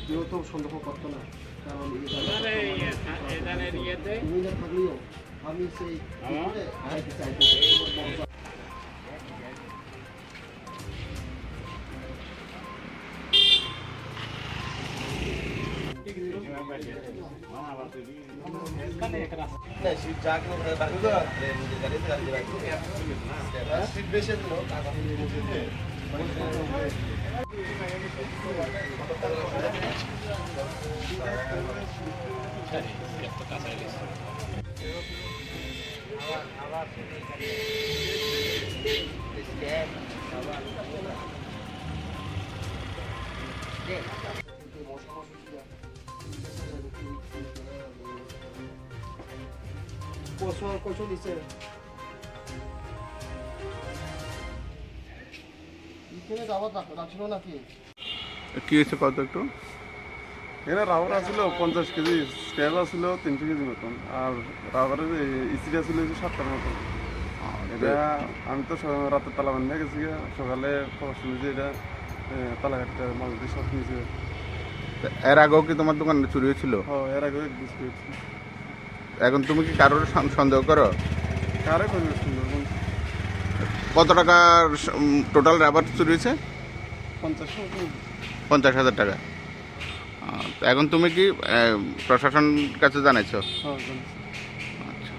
কেউ তো সন্দেহ করতো না, কারণ কুমিল্লা থাকলেও আমি সেই চাইতে চাইতে কত দিছে এখানে দাওয়াত রাখছিল নাকি? কি হয়েছে কত একটু? এখানে রাবার আসছিল 50 কেজি, স্ক্র্যাপ আসছিল 300 কেজি মতন, আর রাবারের ইসিটা ছিল 7টার মতন। এটা আমি তো রাতে তালা বানিয়ে গেছি, সকালে খবর শুনেছি এটা তালাঘাটটা মাছ দিয়ে সব নিয়েছে। এর আগেও কি তোমার দোকানে চুরি হয়েছিল? এর আগে বিস্কুট হয়েছিল। এখন তুমি কি কারোর সন্দেহ করো? কারে করবে সুন্দর? কত টাকার টোটাল রাবার চুরি হয়েছে? 50,000 টাকা। তো এখন তুমি কি প্রশাসন কাছে জানাইছো? আচ্ছা,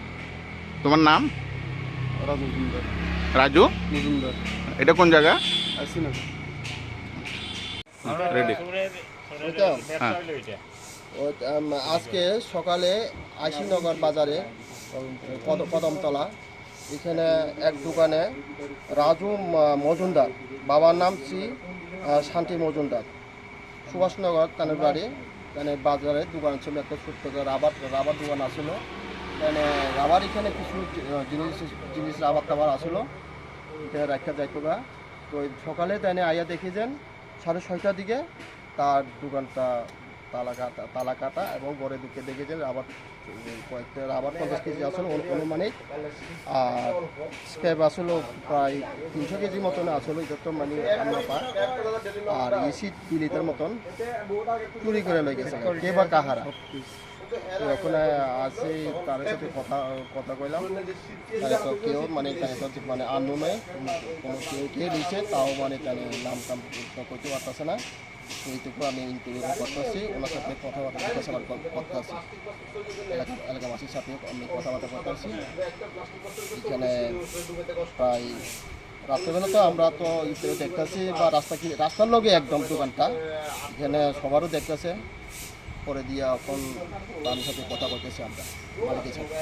তোমার নাম? রাজু মজুমদার। রাজু মজুমদার। এটা কোন জায়গা? আসি না রেডি। হ্যাঁ, আজকে সকালে আইসিনগর বাজারে কদমতলা এখানে এক দোকানে রাজু মজুমদার, বাবার নাম শ্রী শান্তি মজুমদার, সুভাষনগর তানের বাড়ি। মানে বাজারে দোকান ছিল একটা ছোট্ট রাবার দোকান আসলো। মানে রাবার এখানে কিছু জিনিস রাবার টাবার আসলো, এখানে রাখা যাইতো গা। তো সকালে তাই আইয়া দেখি যান 6:30টার দিকে তার দোকানটা তালা কাটা এবং ঘরে ঢুকে দেখে যে রাবার কয়েকটা রাবার 50 কেজি আসলো অনুমানিক, আর স্ক্র্যাপ আসলো প্রায় 300 কেজি মতন আসলো। এটা তো মানে আমরা পা আর এসি 2 লিটার মতন চুরি করে লই গেছে কে বা কাহারা। তো ওখানে আসে তার সাথে কথা কইলাম, তো কেউ মানে মানে আন্দোলনে কোনো কে দিচ্ছে তাও মানে নাম টাম করতে পারতেছে না। এইটুকু আমি ইন্টারভিউ করতেছি, ওনার সাথে কথাবার্তা করতেছি, এলাকাবাসীর সাথে আমি কথাবার্তা করতেছি। এখানে প্রায় রাত্রেবেলা তো আমরা তো দেখতেছি বা রাস্তার লগে একদম দোকানটা, এখানে সবারও দেখতেছে। পরে দিয়ে এখন তার সাথে কথা বলতেছি আমরা মালিকের সাথে।